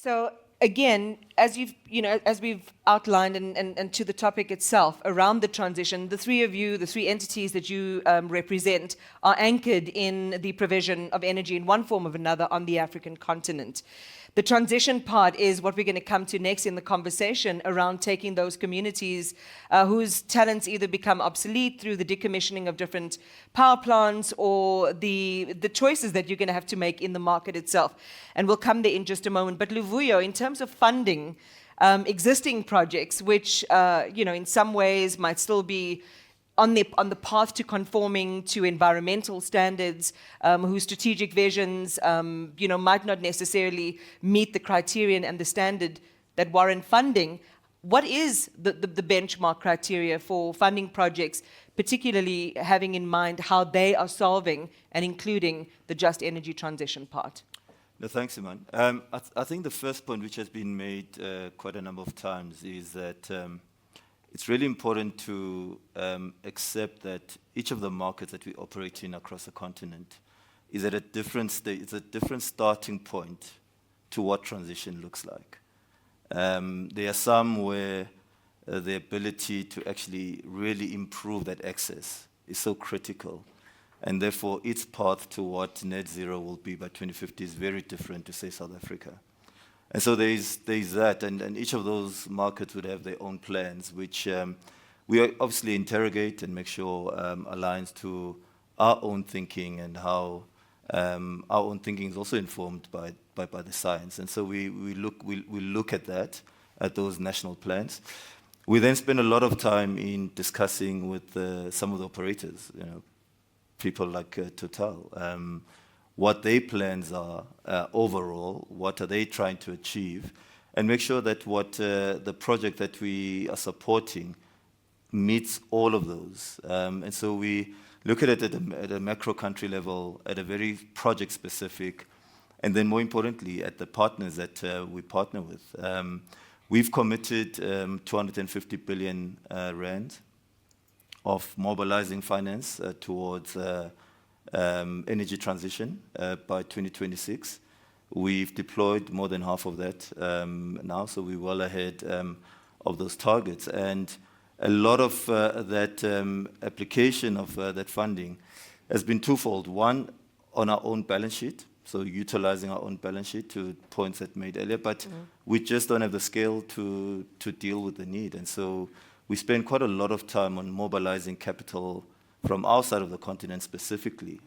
So again, as we've outlined, and to the topic itself around the transition, the three of you, the three entities that you represent, are anchored in the provision of energy in one form or another on the African continent. The transition part is what we're going to come to next in the conversation around taking those communities whose talents either become obsolete through the decommissioning of different power plants or the choices that you're going to have to make in the market itself. And we'll come there in just a moment. But Luvuyo, in terms of funding existing projects, which in some ways might still be on the path to conforming to environmental standards, whose strategic visions, might not necessarily meet the criterion and the standard that warrant funding. What is the benchmark criteria for funding projects, particularly having in mind how they are solving and including the just energy transition part? No, thanks, Iman. I think the first point, which has been made quite a number of times, is that it's really important to accept that each of the markets that we operate in across the continent is at a different stage. It's a different starting point to what transition looks like. There are some where the ability to actually really improve that access is so critical, and therefore its path to what net zero will be by 2050 is very different to, say, South Africa. And so there's that, and each of those markets would have their own plans, which we obviously interrogate and make sure aligns to our own thinking, and how our own thinking is also informed by the science. And so we look at that, at those national plans. We then spend a lot of time in discussing with some of the operators, people like Total, what their plans are overall, what are they trying to achieve, and make sure that what the project that we are supporting meets all of those. And so we look at it at a macro country level, at a very project specific, and then more importantly, at the partners that we partner with. We've committed 250 billion rand of mobilizing finance towards energy transition by 2026. We've deployed more than half of that now, so we're well ahead of those targets. And a lot of that application of that funding has been twofold. One, on our own balance sheet, so utilizing our own balance sheet, to points that made earlier, but we just don't have the scale to deal with the need. And so we spend quite a lot of time on mobilizing capital from our side of the continent specifically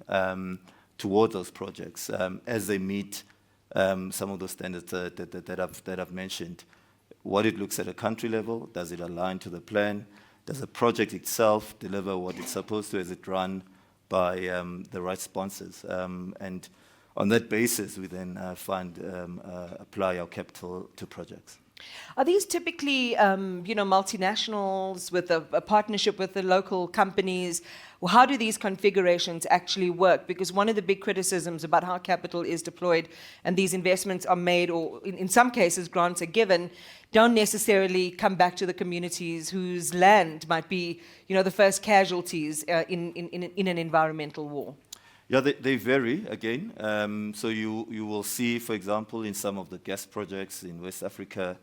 towards those projects as they meet some of those standards that I've mentioned. What it looks at a country level, does it align to the plan? Does the project itself deliver what it's supposed to? Is it run by the right sponsors? And on that basis, we then apply our capital to projects. Are these typically, multinationals with a partnership with the local companies? How do these configurations actually work? Because one of the big criticisms about how capital is deployed and these investments are made, or in some cases grants are given, don't necessarily come back to the communities whose land might be, the first casualties in an environmental war. Yeah, they vary again. So you will see, for example, in some of the gas projects in West Africa,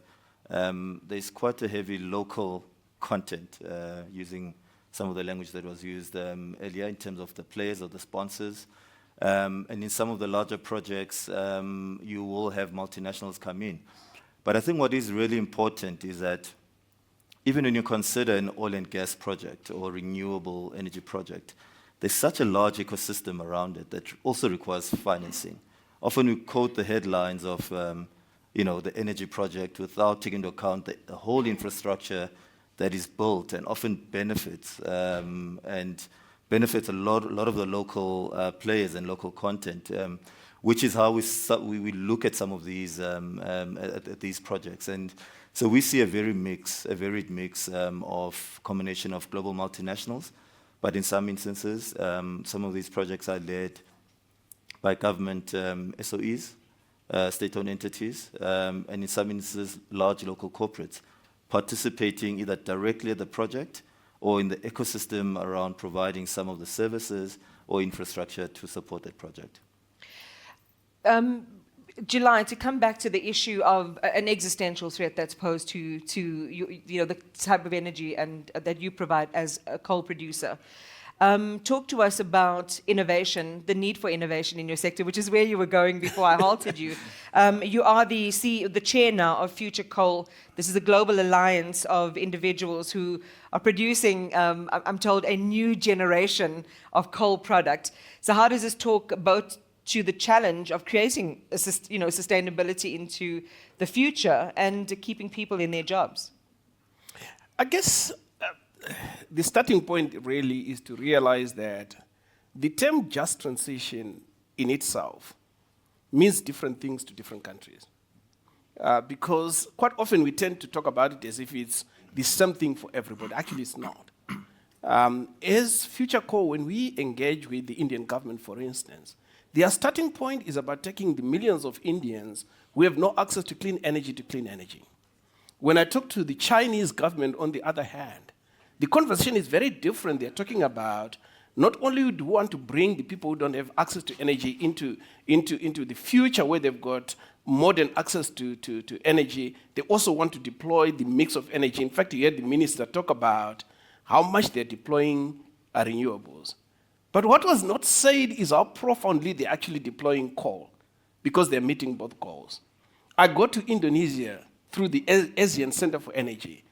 there's quite a heavy local content, using some of the language that was used earlier in terms of the players or the sponsors. And in some of the larger projects, you will have multinationals come in. But I think what is really important is that even when you consider an oil and gas project or renewable energy project, there's such a large ecosystem around it that also requires financing. Often we quote the headlines of the energy project without taking into account the whole infrastructure that is built, and often benefits a lot of the local players and local content, which is how we look at some of these at these projects. And so we see a varied mix of combination of global multinationals, but in some instances, some of these projects are led by government SOEs, state-owned entities, and in some instances, large local corporates participating either directly at the project or in the ecosystem around providing some of the services or infrastructure to support that project. July, to come back to the issue of an existential threat that's posed to the type of energy and that you provide as a coal producer. Talk to us about innovation, the need for innovation in your sector, which is where you were going before I halted you. You are the chair now of Future Coal. This is a global alliance of individuals who are producing, I'm told, a new generation of coal product. So how does this talk both to the challenge of creating sustainability into the future and keeping people in their jobs? I guess the starting point really is to realize that the term just transition in itself means different things to different countries. Because quite often we tend to talk about it as if it's the same thing for everybody. Actually, it's not. As Future Coal, when we engage with the Indian government, for instance, their starting point is about taking the millions of Indians who have no access to clean energy. When I talk to the Chinese government, on the other hand, the conversation is very different. They're talking about not only do we want to bring the people who don't have access to energy into the future where they've got modern access to energy, they also want to deploy the mix of energy. In fact, you heard the minister talk about how much they're deploying renewables. But what was not said is how profoundly they're actually deploying coal, because they're meeting both goals. I go to Indonesia through the ASEAN Center for Energy.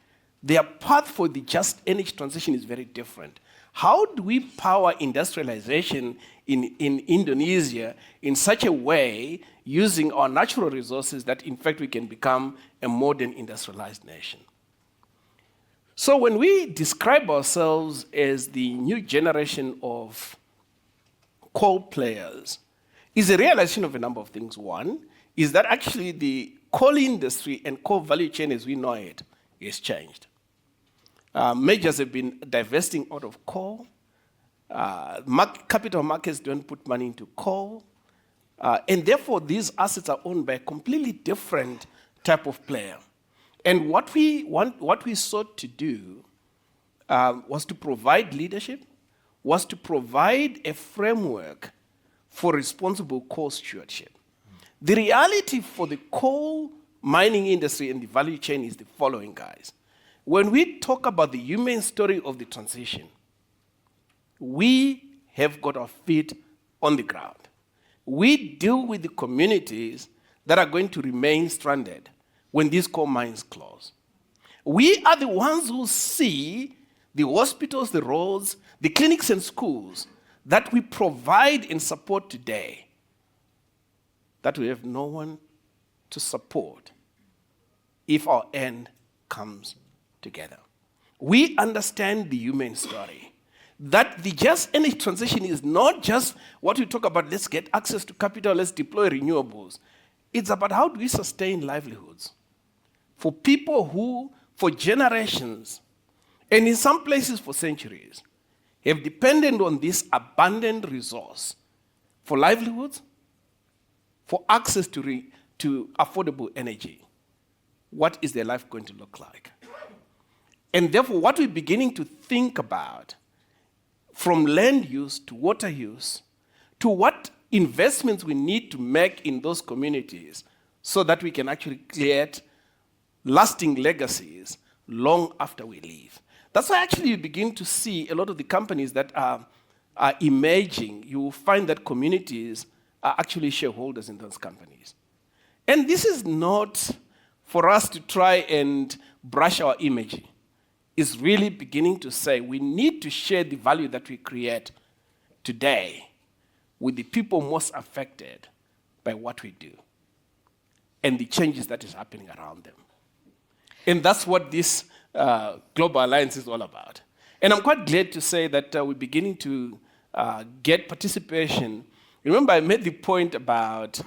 Their path for the just energy transition is very different. How do we power industrialization in Indonesia in such a way, using our natural resources, that in fact we can become a modern industrialized nation? So when we describe ourselves as the new generation of coal players, is a realization of a number of things. One is that actually the coal industry and coal value chain as we know it has changed. Majors have been divesting out of coal. Capital markets don't put money into coal. And therefore, these assets are owned by a completely different type of player. And what we sought to do was to provide leadership, was to provide a framework for responsible coal stewardship. The reality for the coal mining industry and the value chain is the following, guys. When we talk about the human story of the transition, we have got our feet on the ground. We deal with the communities that are going to remain stranded when these coal mines close. We are the ones who see the hospitals, the roads, the clinics and schools that we provide and support today, that we have no one to support if our end comes together. We understand the human story, that the just energy transition is not just what we talk about, let's get access to capital, let's deploy renewables. It's about how do we sustain livelihoods for people who, for generations, and in some places for centuries, have depended on this abundant resource for livelihoods, for access to affordable energy. What is their life going to look like? And therefore, what we're beginning to think about, from land use to water use, to what investments we need to make in those communities so that we can actually create lasting legacies long after we leave. That's why actually you begin to see a lot of the companies that are emerging. You will find that communities are actually shareholders in those companies. And this is not for us to try and brush our image. It's really beginning to say we need to share the value that we create today with the people most affected by what we do and the changes that is happening around them. And that's what this Global Alliance is all about. And I'm quite glad to say that we're beginning to get participation. Remember, I made the point about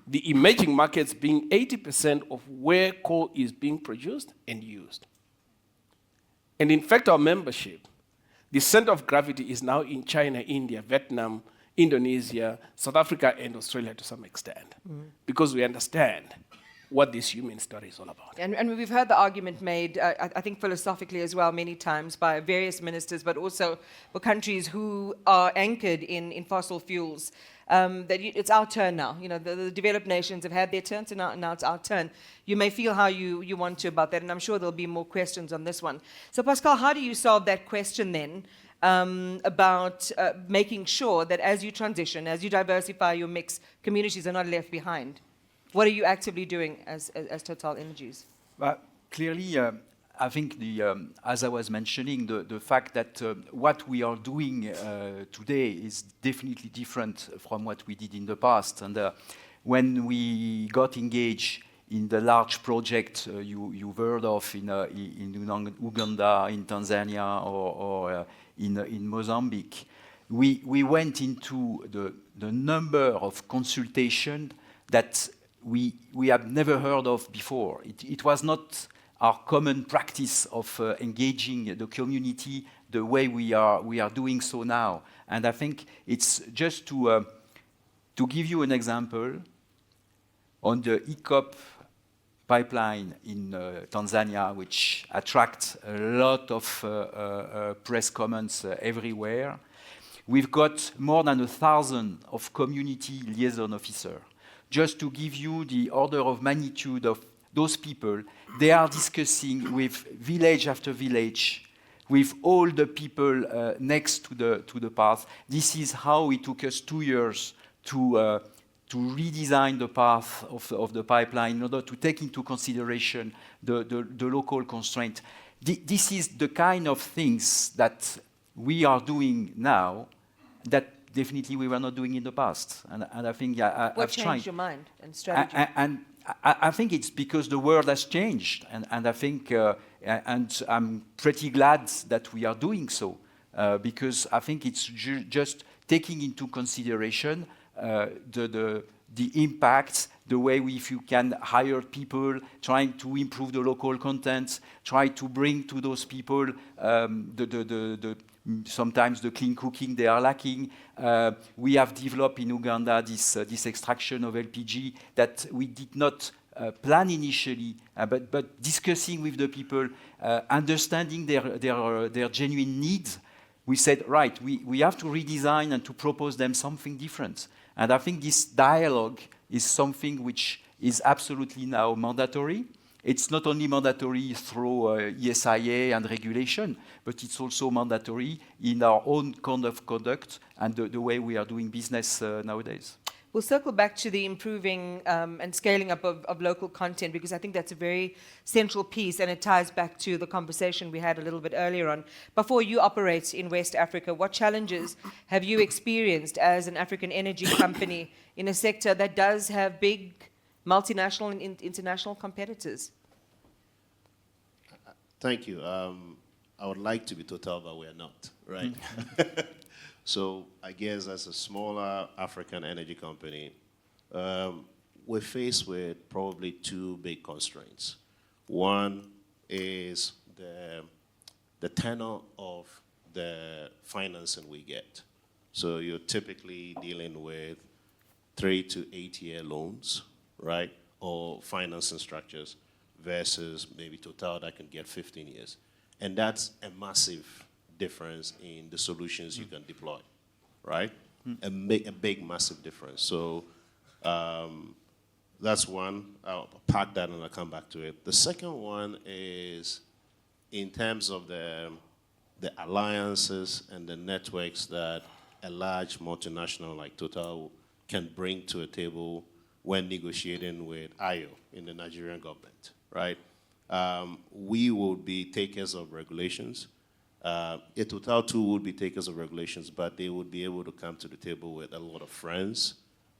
the emerging markets being 80% of where coal is being produced and used. And in fact, our membership, the center of gravity is now in China, India, Vietnam, Indonesia, South Africa, and Australia to some extent. Because we understand what this human story is all about. And we've heard the argument made, I think philosophically as well, many times by various ministers, but also for countries who are anchored in fossil fuels, that it's our turn now. You know, the developed nations have had their turn, so now it's our turn. You may feel how you want to about that, and I'm sure there'll be more questions on this one. So, Pascal, how do you solve that question then about making sure that as you transition, as you diversify your mix, communities are not left behind? What are you actively doing as Total Energies? Well, clearly, I think as I was mentioning, the fact that what we are doing today is definitely different from what we did in the past. And when we got engaged in the large project you've heard of in Uganda, in Tanzania, or in Mozambique, we went into the number of consultations that we have never heard of before. It was not our common practice of engaging the community the way we are doing so now. And I think it's just to give you an example, on the EACOP pipeline in Tanzania, which attracts a lot of press comments everywhere, we've got more than 1,000 of community liaison officers. Just to give you the order of magnitude of those people, they are discussing with village after village, with all the people next to the path. This is how it took us 2 years to redesign the path of the pipeline in order to take into consideration the local constraint. This is the kind of things that we are doing now that definitely we were not doing in the past. And I think What changed your mind and strategy? And I think it's because the world has changed. And I think, and I'm pretty glad that we are doing so, because I think it's just taking into consideration the impacts, the way if you can hire people, trying to improve the local content, try to bring to those people sometimes the clean cooking they are lacking. We have developed in Uganda this extraction of LPG that we did not plan initially, but discussing with the people, understanding their genuine needs, we said, right, we have to redesign and to propose them something different. And I think this dialogue is something which is absolutely now mandatory. It's not only mandatory through ESIA and regulation, but it's also mandatory in our own code of conduct and the way we are doing business nowadays. We'll circle back to the improving and scaling up of local content, because I think that's a very central piece, and it ties back to the conversation we had a little bit earlier on. Before you operate in West Africa, what challenges have you experienced as an African energy company in a sector that does have big multinational and international competitors? Thank you. I would like to be Total, but we are not, right? So I guess as a smaller African energy company, we're faced with probably two big constraints. One is the tenor of the financing we get. So you're typically dealing with 3 to 8 year loans, right? Or financing structures versus maybe Total that can get 15 years. And that's a massive difference in the solutions you can deploy, right? A big, massive difference. So that's one. I'll park that and I'll come back to it. The second one is in terms of the alliances and the networks that a large multinational like Total can bring to a table when negotiating with IO in the Nigerian government, right? We will be takers of regulations. Total too would be takers of regulations, but they would be able to come to the table with a lot of friends,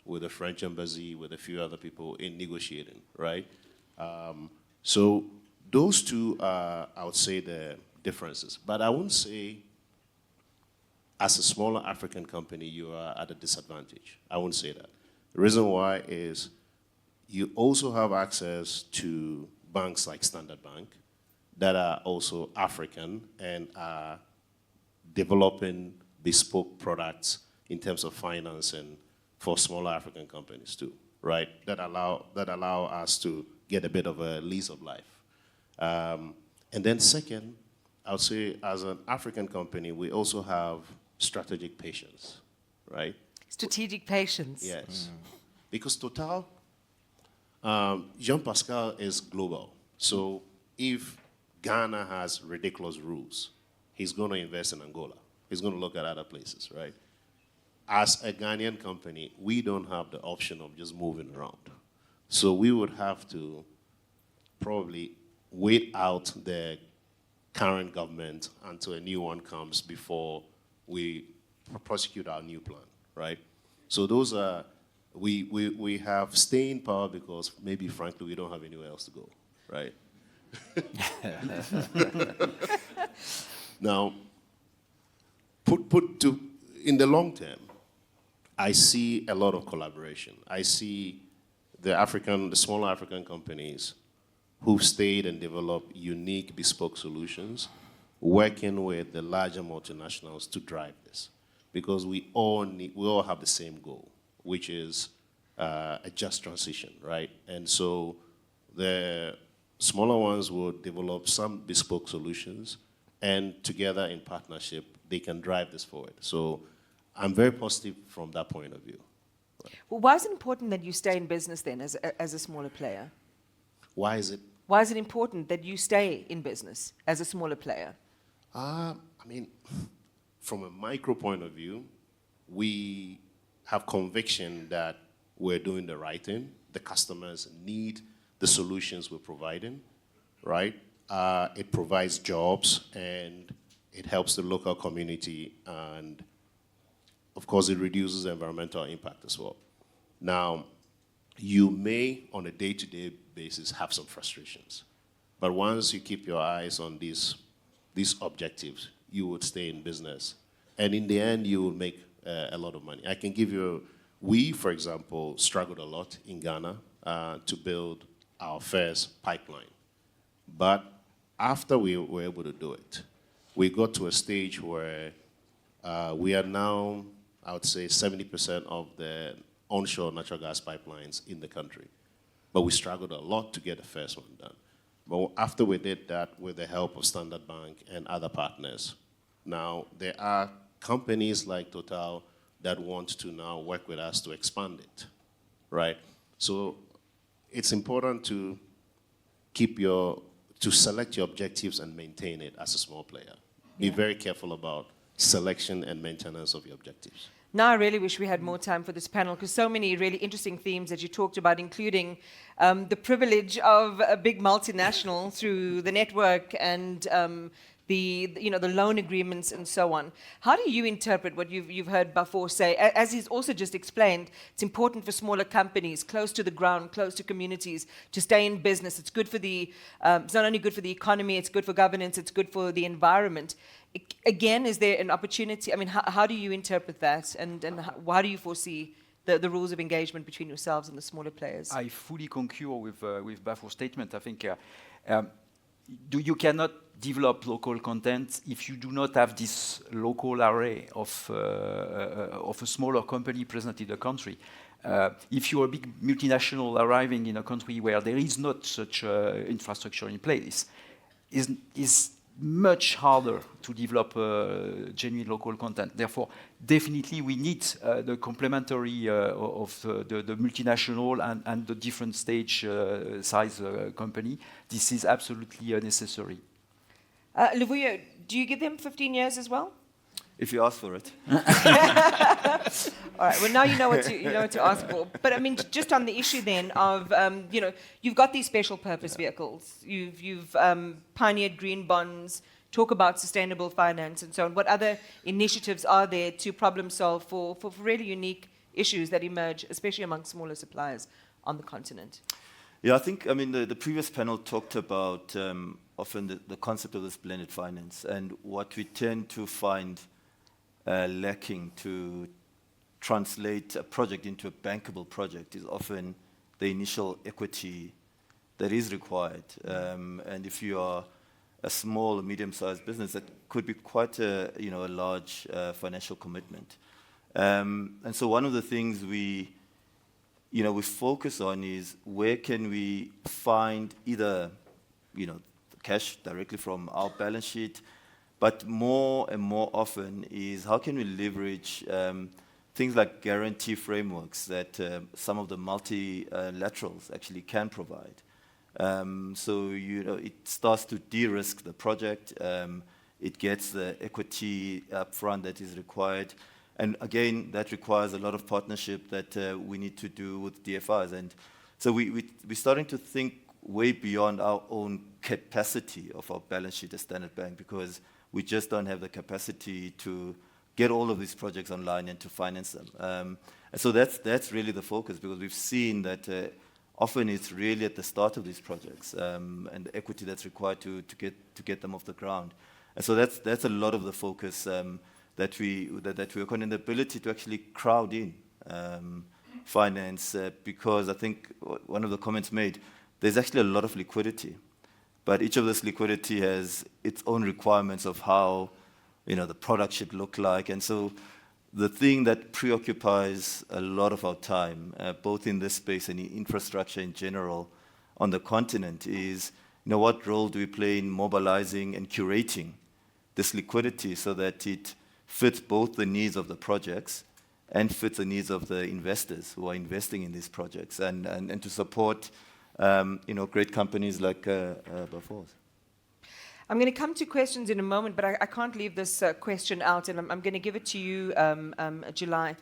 with the French embassy, with a few other people in negotiating, right? So those two are, I would say, the differences. But I wouldn't say, as a smaller African company, you are at a disadvantage. I wouldn't say that. The reason why is you also have access to banks like Standard Bank that are also African and are developing bespoke products in terms of financing for smaller African companies too, right? That allow us to get a bit of a lease of life. And then second, I would say as an African company, we also have strategic patience, right? Strategic patience. Yes. Because Total, Jean-Pascal is global. So if Ghana has ridiculous rules, he's going to invest in Angola. He's going to look at other places, right? As a Ghanaian company, we don't have the option of just moving around. So we would have to probably wait out the current government until a new one comes before we prosecute our new plan, right? So those are, we have staying power because maybe, frankly, we don't have anywhere else to go, right? Now, in the long term, I see a lot of collaboration. I see the smaller African companies who've stayed and developed unique bespoke solutions, working with the larger multinationals to drive this. Because we all have the same goal, which is a just transition, right? And so the smaller ones will develop some bespoke solutions, and together in partnership, they can drive this forward. So I'm very positive from that point of view. Well, why is it important that you stay in business then as a smaller player? Why is it? Why is it important that you stay in business as a smaller player? I mean, from a micro point of view, we have conviction that we're doing the right thing. The customers need the solutions we're providing, right? It provides jobs, and it helps the local community, and of course, it reduces environmental impact as well. Now, you may, on a day-to-day basis, have some frustrations. But once you keep your eyes on these objectives, you would stay in business. And in the end, you will make a lot of money. I can give you, we, for example, struggled a lot in Ghana to build our first pipeline. But after we were able to do it, we got to a stage where we are now, I would say, 70% of the onshore natural gas pipelines in the country. But we struggled a lot to get the first one done. But after we did that, with the help of Standard Bank and other partners, now there are companies like Total that want to now work with us to expand it, right? So it's important to select your objectives and maintain it as a small player. Be very careful about selection and maintenance of your objectives. Now I really wish we had more time for this panel, because so many really interesting themes that you talked about, including the privilege of a big multinational through the network and the loan agreements and so on. How do you interpret what you've heard Bafo say? As he's also just explained, it's important for smaller companies, close to the ground, close to communities, to stay in business. It's good for it's not only good for the economy, it's good for governance, it's good for the environment. Again, is there an opportunity? I mean, how do you interpret that, and how do you foresee the rules of engagement between yourselves and the smaller players? I fully concur with Bafo's statement. I think you cannot develop local content if you do not have this local array of a smaller company present in the country. If you're a big multinational arriving in a country where there is not such infrastructure in place, is much harder to develop genuine local content. Therefore, definitely we need the complementary of the multinational and the different size company. This is absolutely necessary. Luvuyo, do you give them 15 years as well? If you ask for it. All right. Well, now you know what to ask for. But I mean, just on the issue then of you've got these special purpose vehicles. You've pioneered green bonds. Talk about sustainable finance and so on. What other initiatives are there to problem solve for really unique issues that emerge, especially among smaller suppliers on the continent? Yeah, I think, the previous panel talked about often the concept of this blended finance, and what we tend to find lacking to translate a project into a bankable project is often the initial equity that is required. And if you are a small or medium-sized business, that could be quite a large financial commitment. And so one of the things we we focus on is where can we find either, cash directly from our balance sheet, but more and more often is how can we leverage things like guarantee frameworks that some of the multilaterals actually can provide. So, it starts to de-risk the project. It gets the equity upfront that is required. And again, that requires a lot of partnership that we need to do with DFIs. And so we're starting to think way beyond our own capacity of our balance sheet as Standard Bank, because we just don't have the capacity to get all of these projects online and to finance them. And so that's really the focus, because we've seen that often it's really at the start of these projects and the equity that's required to get them off the ground. And so that's a lot of the focus that we work on, and the ability to actually crowd in finance, because I think one of the comments made, there's actually a lot of liquidity, but each of this liquidity has its own requirements of how the product should look like. And so the thing that preoccupies a lot of our time, both in this space and in infrastructure in general on the continent, is what role do we play in mobilizing and curating this liquidity so that it fits both the needs of the projects and fits the needs of the investors who are investing in these projects, and to support great companies like Bafors. I'm going to come to questions in a moment, but I can't leave this question out, and I'm going to give it to you, July.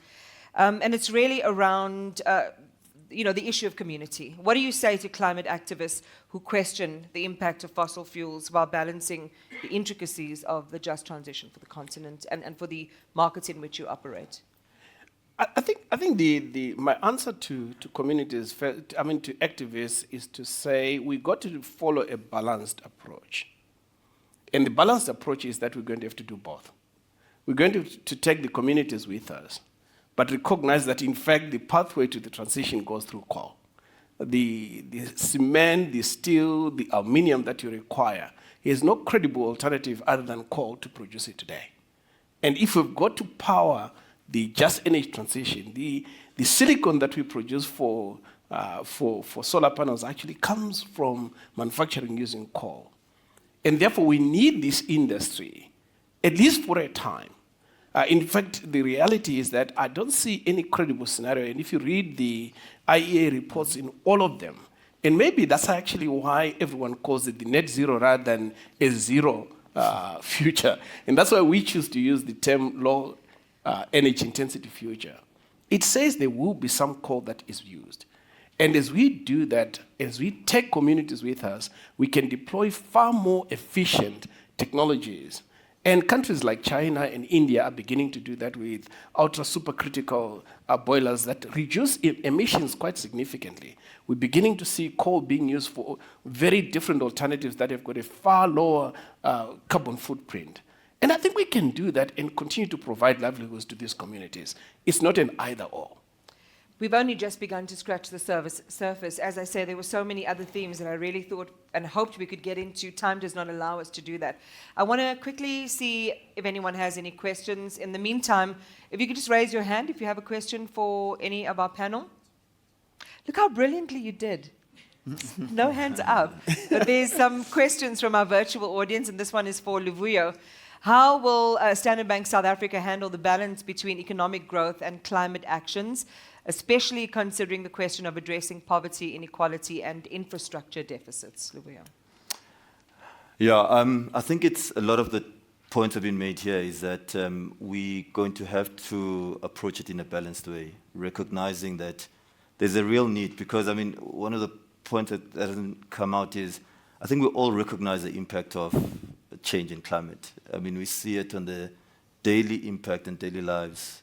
And it's really around the issue of community. What do you say to climate activists who question the impact of fossil fuels while balancing the intricacies of the just transition for the continent and for the markets in which you operate? I think my answer to communities, to activists, is to say we got to follow a balanced approach. And the balanced approach is that we're going to have to do both. We're going to take the communities with us, but recognize that, in fact, the pathway to the transition goes through coal. The cement, the steel, the aluminium that you require is no credible alternative other than coal to produce it today. And if we've got to power the just energy transition, the silicon that we produce for solar panels actually comes from manufacturing using coal. And therefore, we need this industry, at least for a time. In fact, the reality is that I don't see any credible scenario. And if you read the IEA reports in all of them, and maybe that's actually why everyone calls it the net zero rather than a zero future. And that's why we choose to use the term low energy intensity future. It says there will be some coal that is used. And as we do that, as we take communities with us, we can deploy far more efficient technologies. And countries like China and India are beginning to do that with ultra-supercritical boilers that reduce emissions quite significantly. We're beginning to see coal being used for very different alternatives that have got a far lower carbon footprint. And I think we can do that and continue to provide livelihoods to these communities. It's not an either-or. We've only just begun to scratch the surface. As I say, there were so many other themes that I really thought and hoped we could get into. Time does not allow us to do that. I want to quickly see if anyone has any questions. In the meantime, if you could just raise your hand if you have a question for any of our panel. Look how brilliantly you did. No hands up. But there's some questions from our virtual audience, and this one is for Luvuyo. How will Standard Bank South Africa handle the balance between economic growth and climate actions, especially considering the question of addressing poverty, inequality, and infrastructure deficits? Luvuyo. Yeah, I think it's a lot of the points have been made here is that we're going to have to approach it in a balanced way, recognizing that there's a real need, because, one of the points that hasn't come out is, I think we all recognize the impact of change in climate. We see it on the daily impact and daily lives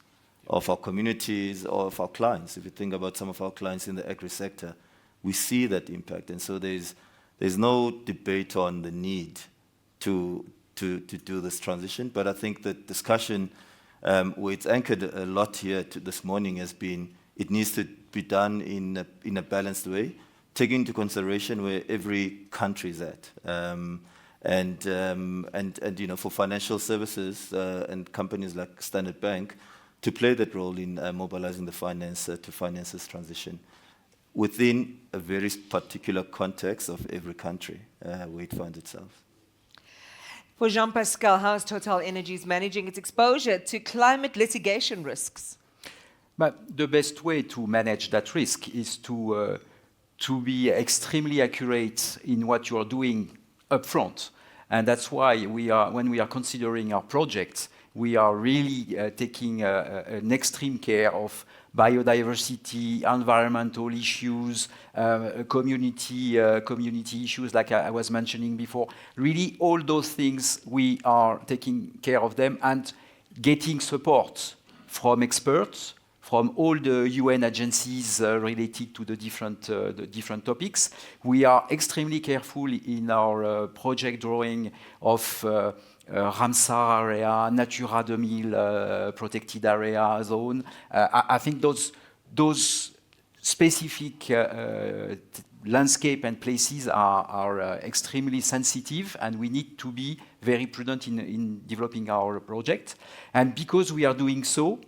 of our communities or of our clients. If you think about some of our clients in the agri sector, we see that impact. And so there's no debate on the need to do this transition. But I think the discussion, where it's anchored a lot here this morning, has been it needs to be done in a balanced way, taking into consideration where every country is at. And for financial services and companies like Standard Bank to play that role in mobilizing the finance to finance this transition. within a very particular context of every country where it finds itself. For Jean-Pascal, how is Total Energies managing its exposure to climate litigation risks? But the best way to manage that risk is to be extremely accurate in what you are doing upfront. And that's why when we are considering our projects, we are really taking an extreme care of biodiversity, environmental issues, community issues, like I was mentioning before. Really, all those things, we are taking care of them and getting support from experts, from all the UN agencies related to the different topics. We are extremely careful in our project drawing of Ramsar area, Natura 2000 protected area zone. I think those specific landscape and places are extremely sensitive, and we need to be very prudent in developing our project. And because we are doing so,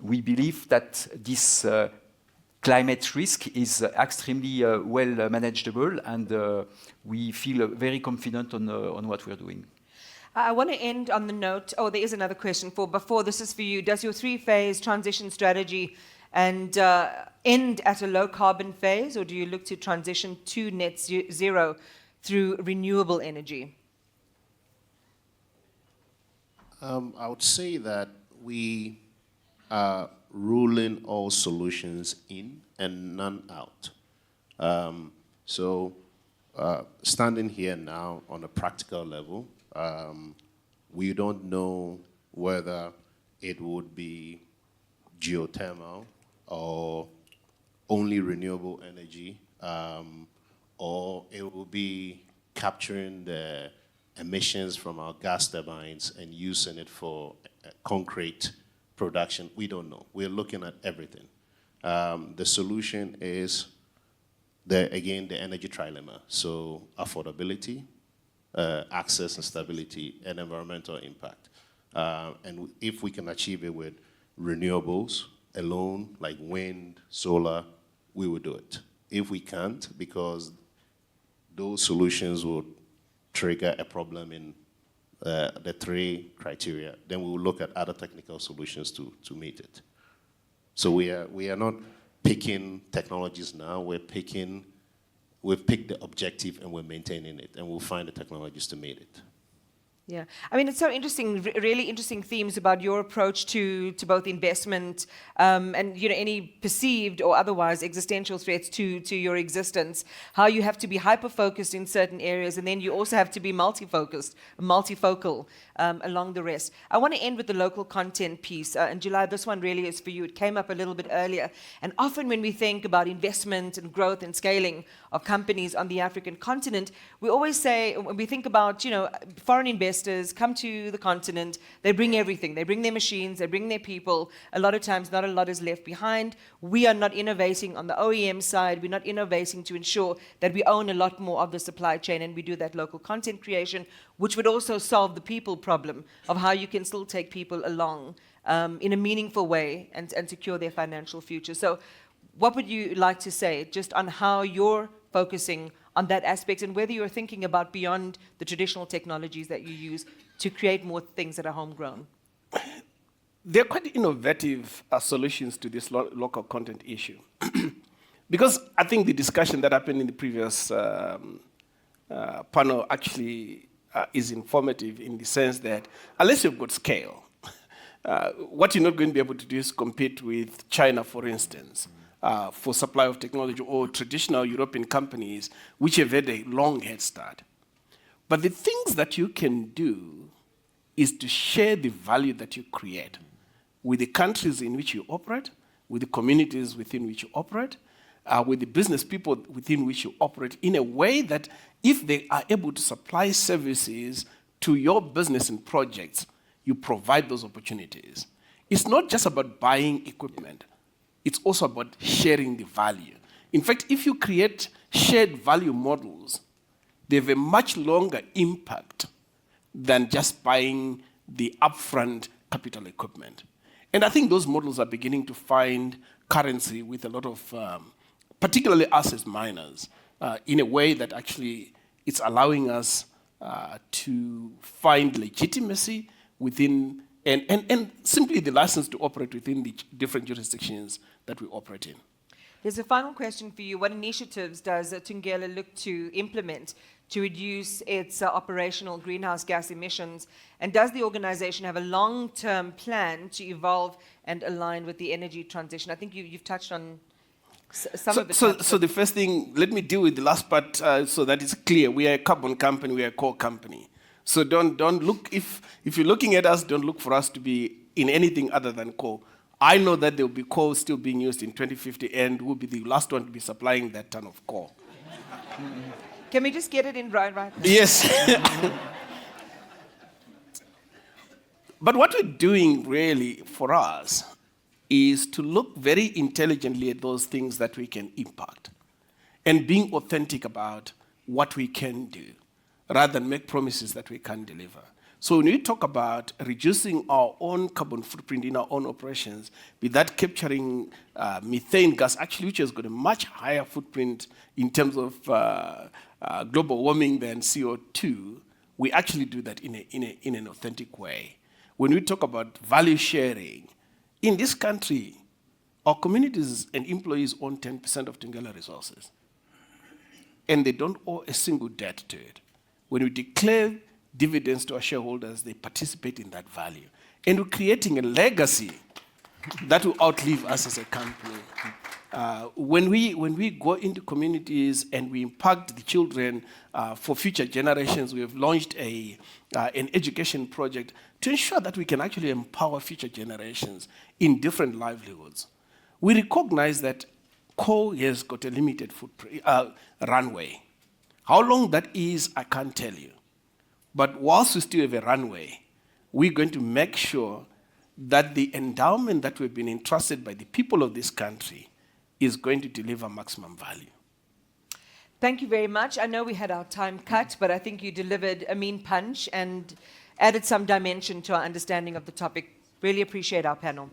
we believe that this climate risk is extremely well manageable, and we feel very confident on what we are doing. I want to end on the note, there is another question before this is for you. Does your three-phase transition strategy end at a low-carbon phase, or do you look to transition to net zero through renewable energy? I would say that we are ruling all solutions in and none out. Standing here now on a practical level, we don't know whether it would be geothermal or only renewable energy, or it will be capturing the emissions from our gas turbines and using it for concrete production. We don't know. We're looking at everything. The solution is, the energy trilemma. So affordability, access and stability, and environmental impact. And if we can achieve it with renewables alone, like wind, solar, we will do it. If we can't, because those solutions would trigger a problem in the three criteria, then we will look at other technical solutions to meet it. So we are not picking technologies now, we've picked the objective and we're maintaining it, and we'll find the technologies to meet it. Yeah, I mean, it's so interesting, really interesting themes about your approach to both investment and any perceived or otherwise existential threats to your existence, how you have to be hyper-focused in certain areas, and then you also have to be multifocal along the rest. I want to end with the local content piece, and July, this one really is for you. It came up a little bit earlier, and often when we think about investment and growth and scaling of companies on the African continent, we always say, when we think about, foreign investors come to the continent, they bring everything. They bring their machines, they bring their people. A lot of times, not a lot is left behind. We are not innovating on the OEM side. We're not innovating to ensure that we own a lot more of the supply chain, and we do that local content creation, which would also solve the people problem of how you can still take people along in a meaningful way and secure their financial future. So what would you like to say just on how you're focusing on that aspect, and whether you're thinking about beyond the traditional technologies that you use to create more things that are homegrown? They're quite innovative solutions to this local content issue. Because I think the discussion that happened in the previous panel actually is informative in the sense that unless you've got scale, what you're not going to be able to do is compete with China, for instance, for supply of technology, or traditional European companies which have had a long head start. But the things that you can do is to share the value that you create with the countries in which you operate, with the communities within which you operate, with the business people within which you operate, in a way that if they are able to supply services to your business and projects, you provide those opportunities. It's not just about buying equipment. It's also about sharing the value. In fact, if you create shared value models, they have a much longer impact than just buying the upfront capital equipment. And I think those models are beginning to find currency with a lot of particularly us as miners, in a way that actually it's allowing us to find legitimacy within, and simply the license to operate within the different jurisdictions that we operate in. There's a final question for you. What initiatives does Thungela look to implement to reduce its operational greenhouse gas emissions? And does the organization have a long-term plan to evolve and align with the energy transition? I think you've touched on some of it. So the first thing, let me deal with the last part so that it's clear. We are a carbon company, we are a coal company. So don't look, if you're looking at us, don't look for us to be in anything other than coal. I know that there will be coal still being used in 2050, and we'll be the last one to be supplying that ton of coal. Can we just get it in right now? Yes. But what we're doing really for us is to look very intelligently at those things that we can impact and being authentic about what we can do rather than make promises that we can't deliver. So when we talk about reducing our own carbon footprint in our own operations, be that capturing methane gas, actually, which has got a much higher footprint in terms of global warming than CO2, we actually do that in an authentic way. When we talk about value sharing, in this country, our communities and employees own 10% of Thungela resources, and they don't owe a single debt to it. When we declare dividends to our shareholders, they participate in that value. And we're creating a legacy that will outlive us as a company. When we go into communities and we impact the children for future generations, we have launched an education project to ensure that we can actually empower future generations in different livelihoods. We recognize that coal has got a limited runway. How long that is, I can't tell you. But whilst we still have a runway, we're going to make sure that the endowment that we've been entrusted by the people of this country is going to deliver maximum value. Thank you very much. I know we had our time cut, but I think you delivered a mean punch and added some dimension to our understanding of the topic. Really appreciate our panel.